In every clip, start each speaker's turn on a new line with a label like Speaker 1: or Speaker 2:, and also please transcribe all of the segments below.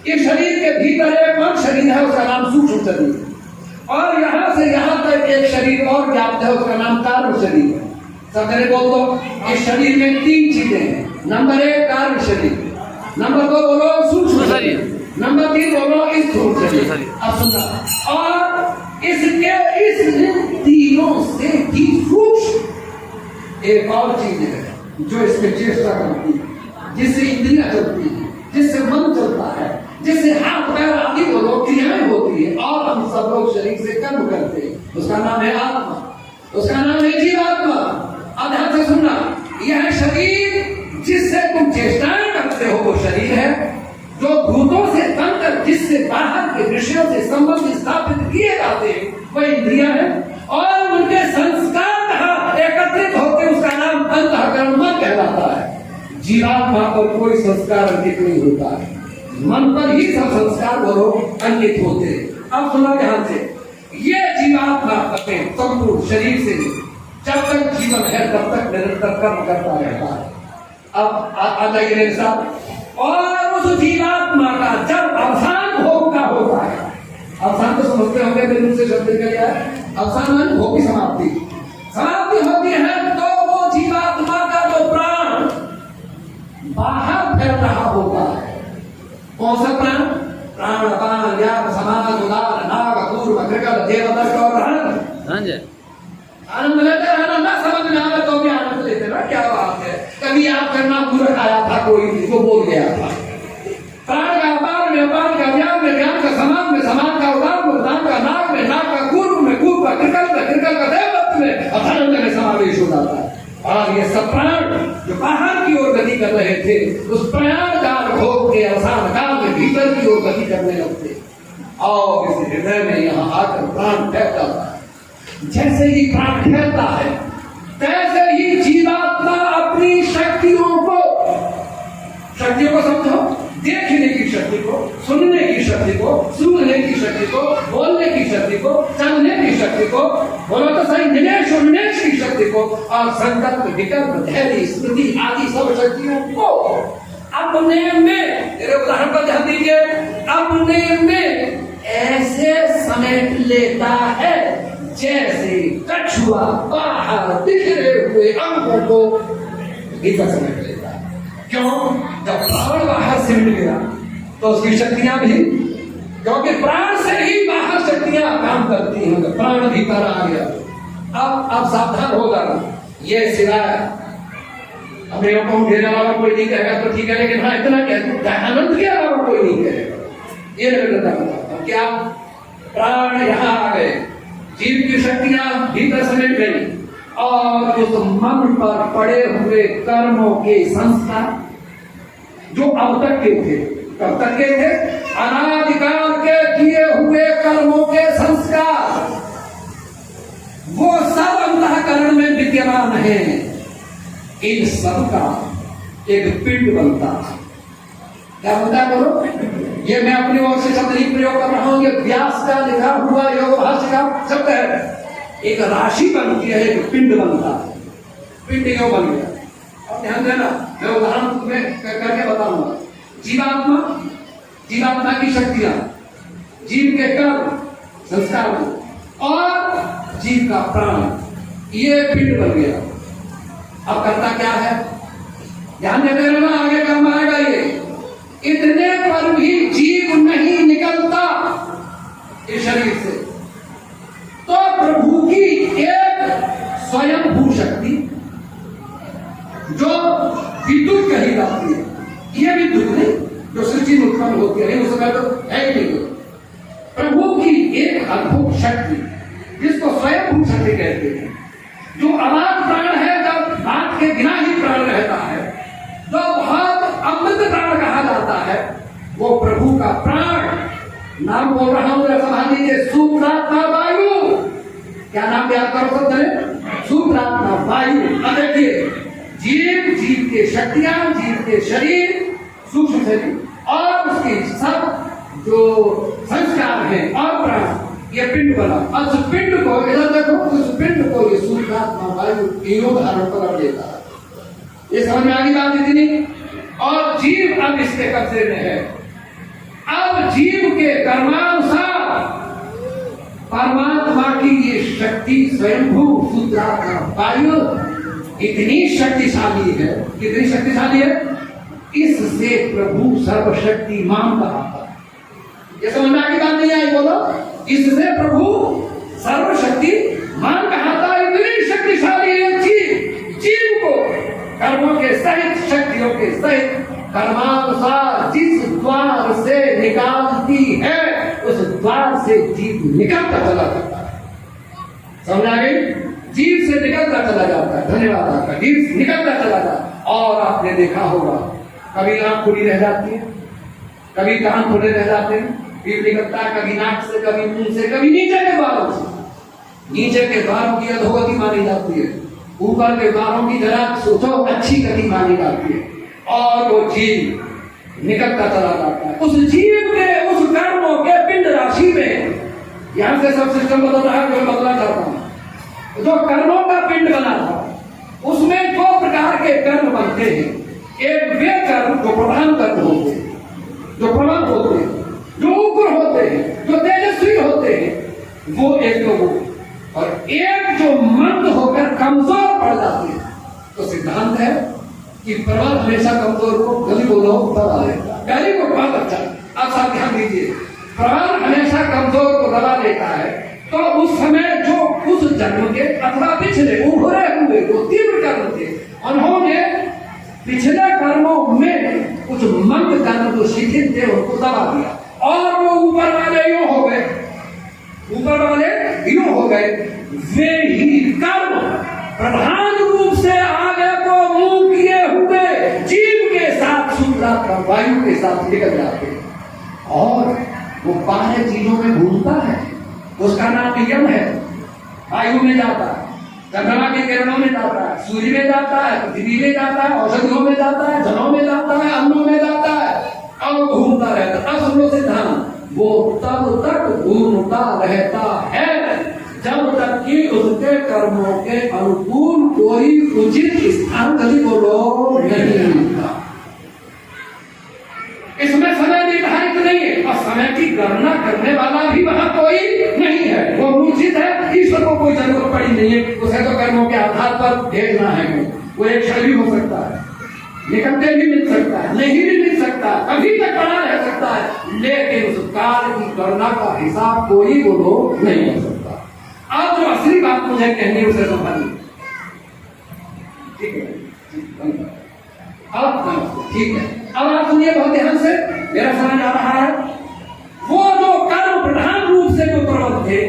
Speaker 1: इस शरीर के भीतर एक और शरीर है, उसका नाम सूक्ष्म शरीर, और यहां से यहां तक एक शरीर और व्याप्त है, उसका नाम कारण शरीर है। सबने बोल दो, इस शरीर में 3 चीजें हैं। नंबर 1 कारण शरीर, नंबर 2 बोलो सूक्ष्म शरीर, नंबर 3 बोलो स्थूल शरीर। अब सुनना, और इसके इस तीनों से भी सूक्ष्म एक और चीज है जो इसमें चेष्टा करती है, जिससे इंद्रियां चलती है, जिससे मन चलता है, जिससे हाथ पैर आदि बोलो क्रियाएं होती है, और हम सब लोग शरीर से कर्म करते हैं। उसका नाम है आत्मा, उसका नाम है जीवात्मा। अब ध्यान से सुनना, यह शरीर जिससे तुम चेष्टाएं करते हो वो शरीर है, जो भूतों से बनकर जिससे बाहर के विषयों से संबंध स्थापित किए जाते हैं वह इंद्रियां है, और उनके संस्कार एकत्रित होकर उसका नाम अंतःकरण मन कहलाता है। जीवात्मा पर कोई संस्कार अंकित नहीं होता है, मन पर ही सब संस्कार बोलो अंकित होते हैं। अब सुना ध्यान से, ये जीवात्मा अपने संपूर्ण शरीर से जब तक जीवन है तब तक निरंतर कर्म करता रहता है। अब आ जाइए मेरे साथ, और उस जीवात्मा का जब अवसान भोग का होता है, अवसान तो समझते होंगे मेरे मुंह से शब्द निकल गया है, अवसान मान भोग की समाप्ति, समाप्ति होती है तो वो जीवात्मा का जो प्राण बाहर फैल रहा होता है, कौन सा प्राण? प्राण अपान व्यान समाज उदान नाग पूर्व कृकल देवदत्त और आनंद लेते रहना, ना समझ में आवे तो भी आनंद लेते रहना। क्या बात है, कभी आपका नाम मूर्ख आया था, कोई जिसको बोल गया था। प्राण का अपान में अपान का व्यान में व्यान का समान में समान का उदान में उदान का नाग में नाग का पूर्व में पूर्व का कृकल का देवदत्त में अथर्व में समावेश हो जाता है। और ये सब प्राण जो बाहर की ओर गति कर रहे थे, उस प्रयाण काल भोग के अवसान काल में भीतर की ओर गति करने लगते, और इस हृदय में यहाँ आकर प्राण फैल जाता है। जैसे ही प्राण फैलता है तैसे ही जीवात्मा अपनी शक्तियों को समझो, देखने की शक्ति को, सुनने की शक्ति को, सूंघने की शक्ति को, बोलने की शक्ति को, चलने की शक्ति को, बोलो तो सही, निवेश और निवेश की शक्ति को, और संकल्प विकल्प धैर्य स्मृति आदि सब शक्तियों को अपने में, तेरे उदाहरण पर ध्यान दीजिए, अपने में ऐसे समेट लेता है जैसे कछुआ बाहर बिखरे हुए अंगों को भीतर समेट लेता है। क्यों? जब प्राण बाहर सिमट गया तो उसकी शक्तियां भी, क्योंकि प्राण से ही बाहर शक्तियां काम करती हैं, प्राण भीतर आ गया। अब सावधान होगा, ये सिवाय अपने को घेरने वाला कोई नहीं कहेगा तो ठीक है, लेकिन हाँ इतना दयानंद के अलावा कोई नहीं कहेगा। ये बताता क्या, प्राण यहाँ आ गए, जीव की शक्तियां भीतर समेट गई, और उस मन पर पड़े हुए कर्मों के संस्कार जो अब तक के थे, कब तक के थे? अनादिकाल के किए हुए कर्मों के संस्कार, वो सब अंतःकरण में विद्यमान है। इन सब का एक पिंड बनता है। क्या बनता है बोलो? ये मैं अपनी ओर से शब्द नहीं प्रयोग कर रहा हूं, ये व्यास का लिखा हुआ योग भाष्य का शब्द है। एक राशि बनती है, एक पिंड बनता है, पिंड क्यों बन गया? अब ध्यान देना, मैं उदाहरण तुम्हें करके बताऊंगा। जीवात्मा की शक्तियां, जीव के कर्म संस्कार और जीव का प्राण, ये पिंड बन गया। अब करता क्या है? ध्यान देते रहना, आगे काम आएगा ये। इतने पर भी जीव नहीं निकलता इस शरीर से, तो प्रभु की एक स्वयं भू शक्ति जो विद्युत कही जाती है, ये विद्युत नहीं जो सृष्टि में उत्पन्न होती है, उस समय तो है ही नहीं। प्रभु की एक अद्भुत शक्ति जिसको स्वयं भू शक्ति कहते हैं, जो अनाथ प्राण है, जब बात के बिना ही प्राण रहता है, जो बहुत अमृत प्राण कहा जाता है, वो प्रभु का प्राण। नाम बोल रहा हूं, समझ लीजिए, सुप्रात्मा वायु। क्या नाम याद करो सब जने? सुप्रात्मा वायु। अब देखिए, जीव के शक्तियां, जीव के शरीर, सूक्ष्म शरीर, और उसके सब जो संस्कार है और प्राण, ये पिंड बना। अब उस पिंड को इधर देखो, उस पिंड को ये सुप्रात्मा वायु तीनों धारण कर लेता है। ये समझ में आ गई बात इतनी? और जीव अब इसके कब्जे में है। के कर्मानुसार परमात्मा की ये शक्ति स्वयंभू शुद्धात्मा वायु इतनी शक्तिशाली है, कितनी शक्तिशाली है, इससे प्रभु सर्वशक्तिमान कहता है। ये समझ में आगे बात नहीं आई? बोलो, इससे प्रभु सर्वशक्तिमान कहता है। इतनी शक्तिशाली है जीव को कर्मों के सहित, शक्तियों के सहित कर्मानुसार जिस द्वार से निकालती है उस द्वार से जीव निकलता चला जाता है। समझ आ गई? जीव से निकलता चला जाता है। धन्यवाद आपका। जीव निकलता चला जाता है। और आपने देखा होगा, कभी आंख खुली रह जाती है, कभी कान खुले रह जाते हैं, जीव निकलता है कभी नाक से, कभी मुंह से, कभी नीचे के द्वारों से। नीचे के द्वारों की अधोगति मानी जाती है, ऊपर के द्वारों की जरा सोचो अच्छी गति मानी जाती है। और वो जीव निकलता चला जाता है। उस जीव के उस कर्मों के पिंड राशि में, यहां से सब सिस्टम बदल रहा है जो मैं बदलना चाहता हूं। जो कर्मों का पिंड बना था उसमें दो प्रकार के कर्म बनते हैं। एक वे कर्म जो प्रधान कर्म होते हैं, जो प्रबल होते हैं, जो उग्र होते हैं, जो तेजस्वी होते हैं, वो एक तो वो, और एक जो मंद होकर कमजोर पड़ जाते हैं। तो सिद्धांत है कि प्रबल हमेशा कमजोर को, गली बोलो दबा लेता है। गली को बहुत अच्छा, आप साथ ध्यान दीजिए, प्रबल हमेशा कमजोर को दबा लेता है। तो उस समय जो उस जन्म के अथवा पिछले उभरे हुए जो तीव्र कर्म थे, उन्होंने पिछले कर्मों में कुछ मंद कर्म जो शिथिल थे उनको दबा दिया और वो ऊपर वाले यूं हो गए, ऊपर वाले यूं हो गए। वे ही कर्म प्रधान रूप से आगे को मुंह किए हुए जीव के साथ शुद्धात्मा वायु के साथ निकल जाते हैं और वो बाहर चीजों में घूमता है। उसका नाम यम है। वायु में जाता है, चंद्रमा की किरणों में जाता है, सूर्य में जाता है, पृथ्वी में जाता है, औषधियों में जाता है, जलों में जाता है, अन्नों में जाता है और घूमता रहता है। अब सुनो सिद्धांत, वो तब तक घूमता रहता है जब तक कि उसके कर्मों के अनुकूल कोई उचित स्थान कभी बोलो नहीं मिलता। इसमें समय निर्धारित नहीं है और समय की गणना करने वाला भी वहां कोई नहीं है। वो मूर्छित है, ईश्वर को कोई जरूरत पड़ी नहीं है, उसे तो कर्मों के आधार पर भेजना है। वो एक क्षण भी हो सकता है, निकलते भी मिल सकता है, नहीं भी मिल सकता, कभी तक पड़ा रह सकता है, लेकिन उस काल की गणना का हिसाब कोई बोलो नहीं हो सकता। अब जो असली बात मुझे कहनी है उसे समझिए, ठीक है? अब ठीक है, अब आप सुनिए बहुत ध्यान से, मेरा समझ आ रहा है। वो जो कर्म प्रधान रूप से जो प्रबल थे,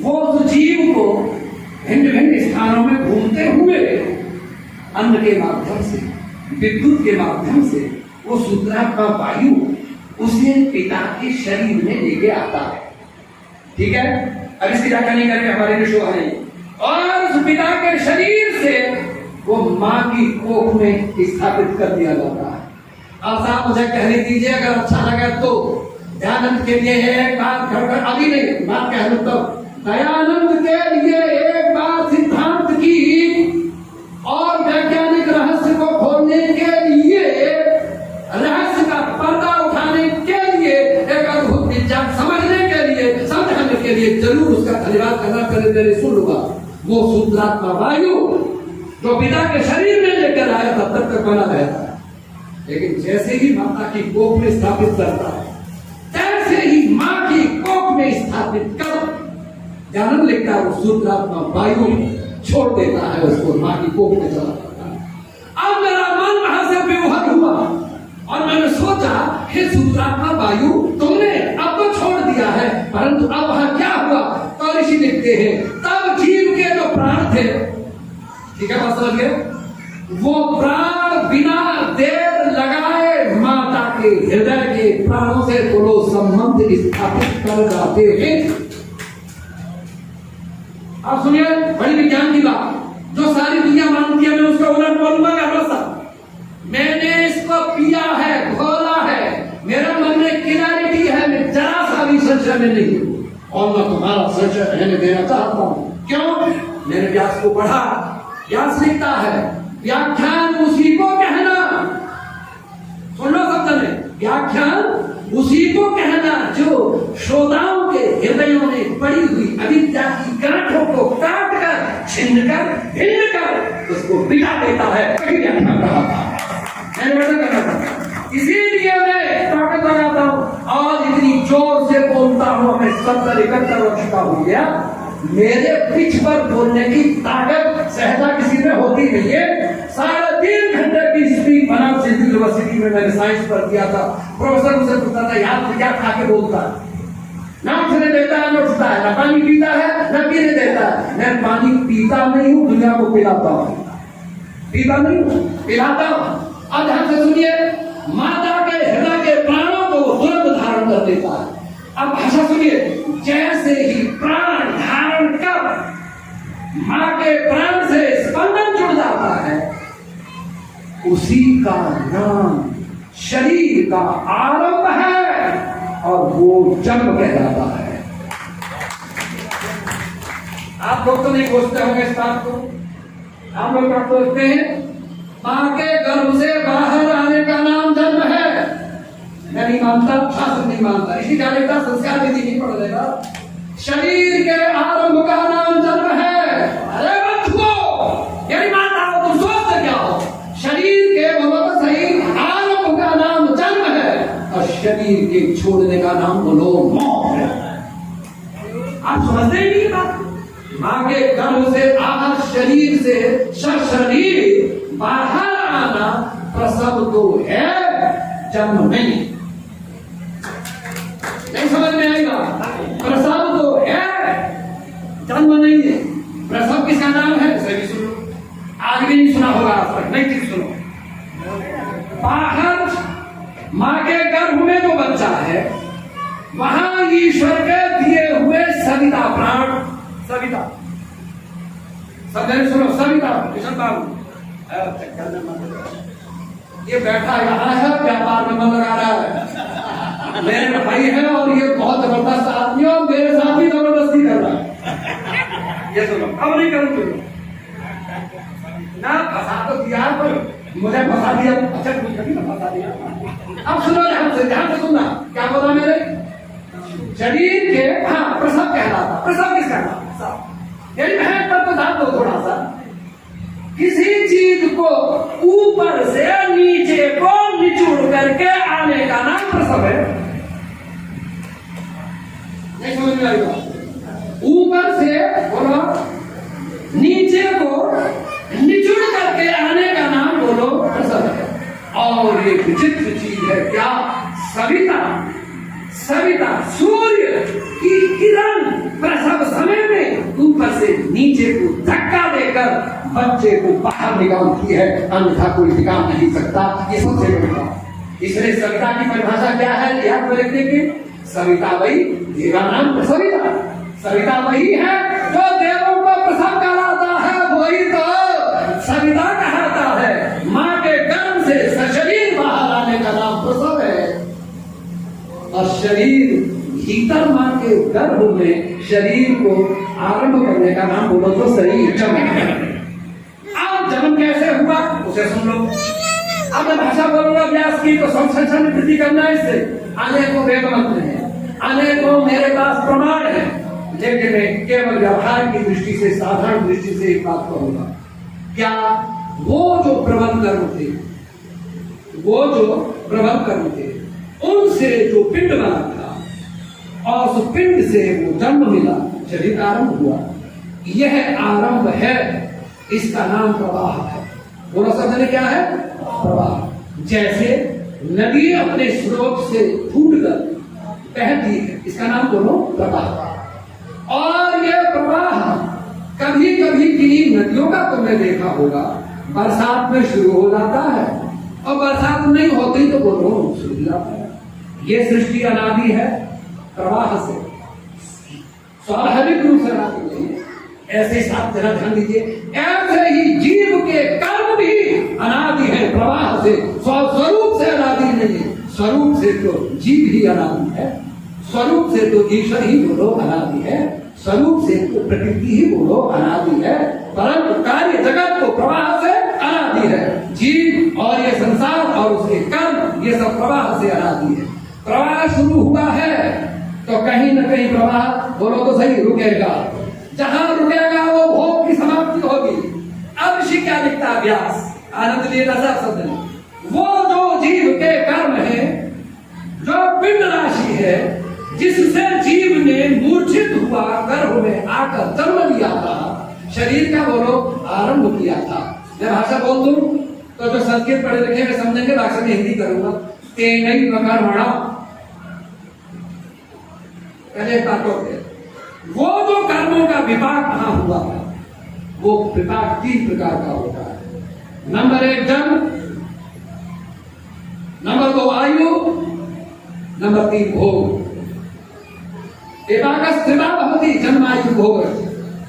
Speaker 1: वो उस जीव को भिन्न भिन्न स्थानों में घूमते हुए अन्न के माध्यम से, विद्युत के माध्यम से, वो शुद्धात्मा वायु उसे पिता के शरीर में लेके आता है। ठीक है, अब इसकी व्याख्या नहीं करेंगे, हमारे लिए शोभा नहीं। और उस पिता के शरीर से वो मां की कोख में स्थापित कर दिया जाता है। अब साहब मुझे कहने दीजिए, अगर अच्छा लगे तो दयानंद के लिए एक बात घड़कर, अभी नहीं बात कह लूं तो दयानंद के लिए एक बात सिद्धांत की और वैज्ञानिक रहस्य को खोलने के लिए, रहस्य का पर्दा उठाने के लिए, एक अद्भुत विज्ञान समझने के लिए, समझाने के लिए जरूर उसका धन्यवाद करना पड़ेगा। सुन लूंगा, वो शुद्धात्मा वायु जो पिता के शरीर में लेकर आया तब तक बना रहता है, लेकिन जैसे ही माता की कोख में स्थापित करता है, तैसे ही मां की कोख में स्थापित कर ध्यान लिखता है, वो शुद्धात्मा वायु छोड़ देता है, उसको मां की कोख में चला जाता है। अब मेरा मन वहां से विवहर हुआ और मैंने सोचा, हे शुद्धात्मा वायु, तुमने अब तो छोड़ दिया है, परंतु अब वहां क्या हुआ? तो ऋषि लिखते हैं, तब जीव के जो प्राण थे, ठीक है बात समझ गए, वो प्राण बिना देर लगाए माता के हृदय के प्राणों से थोड़ो संबंध स्थापित कर जाते हैं। आप सुनिए, बड़ी विज्ञान की बात, जो सारी दुनिया मानती है, मैं उसका उलट बोलूंगा क्या? मैंने इसको पिया है, घोला है, मेरा मन में क्लैरिटी है, मैं जरा सा भी संशय में नहीं हूं और मैं तुम्हारा संशय रहने देना चाहता हूं। क्यों? मैंने व्यास को पढ़ा, व्यास लिखता है, व्याख्यान उसी को कहना, सुन लो सब जने, व्याख्यान उसी को कहना जो श्रोताओं के हृदयों में पड़ी हुई अविद्या की गांठों को काट कर, छिन्न कर, भिन्न कर उसको मिटा देता है। कहीं व्याख्यान रहा था, मैंने वर्णन करना था, इसीलिए मैं ताकत लगाता हूं। आज इतनी जोर से बोलता हूं, मैं 70-71 वर्ष का हो गया, मेरे पिछ पर बोलने की ताकत सहजा किसी में होती नहीं है। 3.5 घंटे की स्पीच बनारस यूनिवर्सिटी में मैंने साइंस पर किया था। प्रोफेसर मुझसे पूछता था, यार क्या खा के बोलता है? ना उठने देता है, ना उठता है, ना पानी पीता है, ना पीने देता है। मैं पानी पीता नहीं हूं, दुनिया को पिलाता हूं। पीता नहीं हूं, पिलाता हूं। अब ध्यान से सुनिए, माता के हृदय के प्राणों को तुरंत धारण कर देता है। अब भाषा सुनिए, जैसे ही प्राण धारण कर मां के प्राण से स्पंदन जुड़ जाता है, उसी का नाम शरीर का आरंभ है और वो जन्म कहलाता है। आप लोग तो नहीं सोचते होंगे इस बात को। आप लोग क्या सोचते हैं? मां के गर्भ से बाहर आने का नाम जन्म है। मैं नहीं मानता, शास्त्र नहीं मानता, इसी जानेगा संस्कार विधि नहीं पढ़ देगा। शरीर के आरंभ का नाम जन्म है। अरे बच्चों, यही मानता हो तुम सोचते क्या हो? शरीर के भगवत सही आरंभ का नाम जन्म है और शरीर के छोड़ने का नाम बोलो मौत है। आप समझते ही नहीं बात। मां के गर्भ से आकर शरीर से शरीर बाहर आना प्रसव तो है, जन्म नहीं। नहीं समझ में आएगा? प्रसव तो है, जन्म नहीं है। प्रसव किसका नाम है? सभी सुनो, आज भी नहीं सुना होगा आज तक, नहीं ठीक सुनो। बाहर मां के गर्भ में जो बच्चा है, वहां ईश्वर के दिए हुए सविता प्राण, सविता, सब सुनो, सविता किशन बाबू ये बैठा यहाँ है, व्यापार में मन लगा रहा है, मेरे भाई है और ये बहुत जबरदस्त आदमी और मेरे साथ भी जबरदस्ती कर रहा है। ये सुनो, अब नहीं करूंगा ना, फंसा तो दिया पर मुझे फंसा दिया। अच्छा कुछ कभी ना फंसा दिया। अब सुनो, ध्यान से सुनना, क्या बोला मेरे? शरीर के हाँ प्रसव कहलाता। प्रसव किसका नाम? यही महत्व पर तो ध्यान दो थोड़ा सा। किसी चीज को ऊपर से नीचे को निचोड़ करके आने का नाम प्रसव है। नहीं समझ में आएगा? ऊपर से बोलो, नीचे को निचोड़ करके आने का नाम बोलो प्रसव है। और ये विचित्र चीज है क्या? सविता, सविता सूर्य की किरण प्रसव समय में ऊपर से नीचे को धक्का देकर बच्चे को बाहर निकालती है, अन्यथा कोई निकाल नहीं सकता। ये सबसे बड़ी बात। इसलिए सविता की परिभाषा क्या है? याद में रखने की, सविता वही, देवा नाम सविता। सविता वही है जो देवों को प्रसव कराता है, वही तो सविता कहलाता है। मां के गर्भ से सशरीर बाहर आने का नाम प्रसव है। और शरीर भीतर मां के गर्भ में शरीर को आरंभ करने का नाम बोलो तो शरीर जन्म। अब जन्म कैसे हुआ उसे सुन लो। अब मैं भाषा बोलूंगा व्यास की, तो संस्कृत में वृद्धि करना है। इससे अनेकों वेद मंत्र है, अनेकों मेरे पास प्रमाण है, लेकिन मैं केवल व्यवहार की दृष्टि से, साधारण दृष्टि से एक बात कहूंगा। क्या वो जो प्रबल कर्म थे, वो जो प्रबल कर्म थे, उनसे जो पिंड बना था और उस पिंड से वो जन्म मिला, शरीर आरंभ हुआ, यह आरंभ है, इसका नाम प्रवाह है। बोलो शब्द ने क्या है? प्रवाह। जैसे नदी अपने स्रोत से फूटकर बहती है, इसका नाम बोलो प्रवाह। और यह प्रवाह कभी कभी किन्हीं नदियों का तुमने देखा होगा, बरसात में शुरू हो जाता है और बरसात नहीं होती तो बोलो सूख जाता है। ये सृष्टि अनादि है, प्रवाह से, स्वाभाविक रूप से अनादि नहीं है। ऐसे साथ जरा ध्यान दीजिए, ऐसे ही जीव के कर्म भी अनादि है, प्रवाह से, स्वरूप से अनादि नहीं है। स्वरूप से तो जीव ही अनादि है, स्वरूप से तो ईश्वर ही बोलो अनादि है, स्वरूप से तो प्रकृति ही बोलो अनादि है, परंतु कार्य जगत तो प्रवाह से अनादि है। जीव और ये संसार और उसके कर्म, ये सब प्रवाह से अनादि है। प्रवाह शुरू हुआ है तो कहीं न कहीं प्रवाह, बोलो तो सही, रुकेगा। जहां रुकेगा वो भोग की समाप्ति होगी। अब ऋषि क्या लिखता है व्यास, आनंद लिए शब्द में, वो जो जीव के कर्म है, जो पिंड राशि है, जिससे जीव ने मूर्छित हुआ गर्भ में आकर जन्म लिया था, शरीर का बोलो आरंभ किया था। मैं भाषा बोल दूं तो जो संस्कृत पढ़े लिखे वे समझेंगे, भाषा में हिंदी करूंगा। तेनई प्रकार मणा, पहले वो जो कर्मों का विपाक वहां हुआ है, वो विपाक 3 प्रकार का होता है। नंबर 1 जन्म, नंबर 2 आयु, नंबर 3 भोग। विपाक भवति जन्म आयु भोग।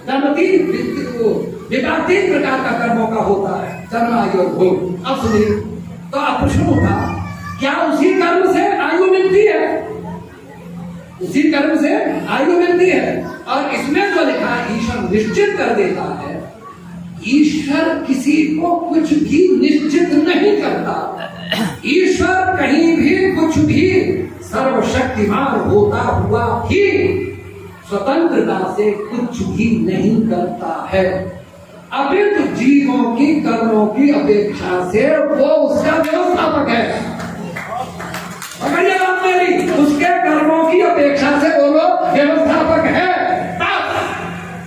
Speaker 1: नंबर 3 विपाक 3 प्रकार का कर्मों का होता है, जन्म आयु और भोग। अब सुनिए, तो आप प्रश्न उठा, क्या उसी कर्म से आयु मिलती है? उसी कर्म से आयु मिलती है। और इसमें जो लिखा ईश्वर निश्चित कर देता है, ईश्वर किसी को कुछ भी निश्चित नहीं करता। ईश्वर कहीं भी कुछ भी सर्वशक्तिमान होता हुआ भी स्वतंत्रता से कुछ भी नहीं करता है। अपितु जीवों की कर्मों की अपेक्षा से वो उसका व्यवस्थापक है। पकड़िए बात मेरी, उसके कर्मों की अपेक्षा से वो लोग व्यवस्थापक है।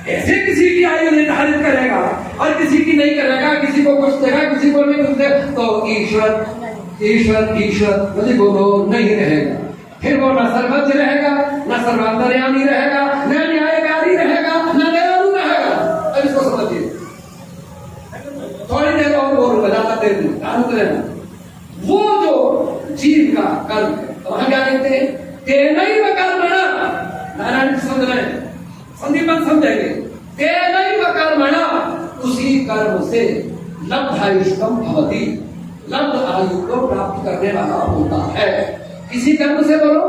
Speaker 1: ऐसे किसी की आयु निर्धारित करेगा और किसी की नहीं करेगा, किसी को कुछ देगा, किसी को नहीं कुछ देगा, तो ईश्वर ईश्वर ईश्वर बोलो नहीं रहेगा। फिर वो न सर्वज्ञ रहेगा, न सर्वांतर्यामी रहेगा, न न्यायकारी रहेगा, न दयालु रहेगा। अब इसको समझिए, थोड़ी देर और बोलूंगा, ज्यादा देर नहीं। वो जो जीव का कर्म है, तो हम क्या कहते हैं? तेनैव कर्मणा, नारायण समझ रहे हैं, संदीपन समझेंगे। तेनैव कर्मणा, उसी कर्म से लब्धायुष्कम भवति, लब्ध आयु को प्राप्त करने वाला होता है। किसी कर्म से बोलो,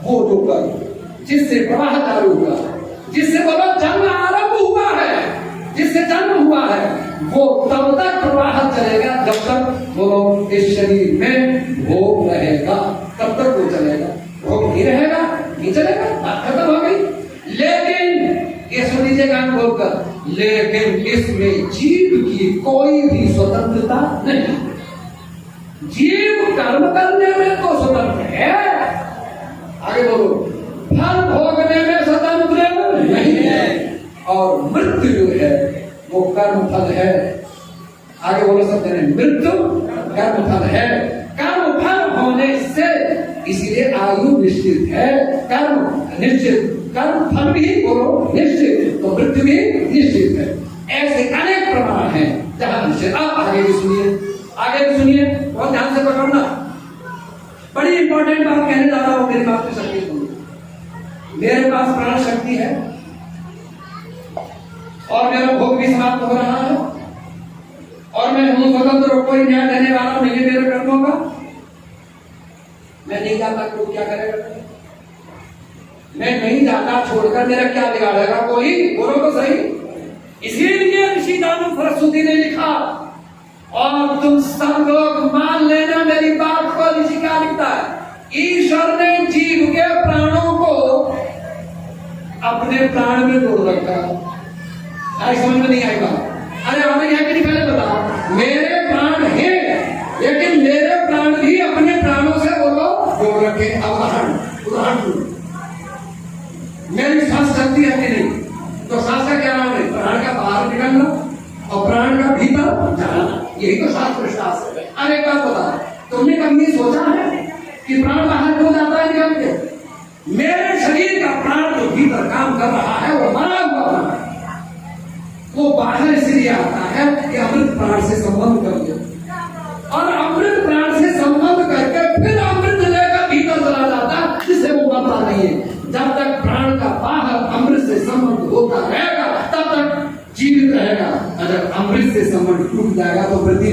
Speaker 1: वो जो कर्म जिससे प्रवाह चालू हुआ, जिससे बोलो जन्म आरंभ हुआ है, जिससे जन्म हुआ है, वो तब तक प्रवाह चलेगा जब तक बोलो इस शरीर में भोग रहेगा, तब तक वो चलेगा। भोग नहीं रहेगा, नहीं चलेगा, बात खत्म हो गई। लेकिन ये सुन लीजिए कान खोलकर, लेकिन इसमें जीव की कोई भी स्वतंत्रता नहीं। जीव कर्म करने में तो स्वतंत्र है, आगे बोलो, फल भोगने में स्वतंत्र नहीं है। और मृत्यु जो है वो कर्म फल है। आगे बोलो सब जने, मृत्यु कर्म फल है। कर्म फल होने से इसलिए आयु निश्चित है, कर्म निश्चित, कर्म फल भी बोलो निश्चित, तो मृत्यु भी निश्चित है। ऐसे अनेक प्रमाण हैं जहां निश्चित। आप आगे भी सुनिए, आगे भी सुनिए, बहुत ध्यान से पकड़ना। बड़ी इंपॉर्टेंट बात कहने जा रहा हूं, मेरी बात की शक्ति सुनिए। मेरे पास प्राण शक्ति है और मेरा भोग भी समाप्त हो रहा है, और मैं हूं स्वतंत्र, कोई न्याय देने वाला नहीं है मेरे कर्मों का। मैं नहीं जाता, कोई क्या करेगा? मैं नहीं जाता छोड़कर मेरा क्या बिगाड़ेगा कोई? बोलो तो सही। इसीलिए ऋषि दानव सरस्वती ने लिखा, और तुम सब लोग मान लेना मेरी बात को। ऋषि क्या लिखता है? ईश्वर ने जीव के प्राणों को अपने प्राण में तोड़ रखा। आई समझ में नहीं आई बात? अरे हमें यह कि पहले बताओ, मेरे प्राण हैं, लेकिन मेरे प्राण भी अपने प्राणों से बोलो जोड़ रखे। उदाहरण मेरी सांस चलती है कि नहीं, तो सांस का क्या नाम है? प्राण का बाहर निकलना और प्राण का भीतर जाना, यही तो शास्त्र शास्त्र है। अरे एक बात बता, तुमने कभी ये सोचा है कि प्राण बाहर क्यों जाता है निकल के? मेरे शरीर का प्राण जो भीतर काम कर रहा है वो मरा हुआ प्राण है, वो बाहर इसलिए आता है कि अमृत प्राण से संबंध कर दे, और अमृत प्राण से संबंध करके फिर अमृत लेकर भीतर चला जाता, जिससे वो मरता नहीं है। जब तक प्राण का बाहर अमृत से संबंध होता रहेगा तब तक जीवित रहेगा। अगर अमृत से संबंध टूट जाएगा तो वृद्धि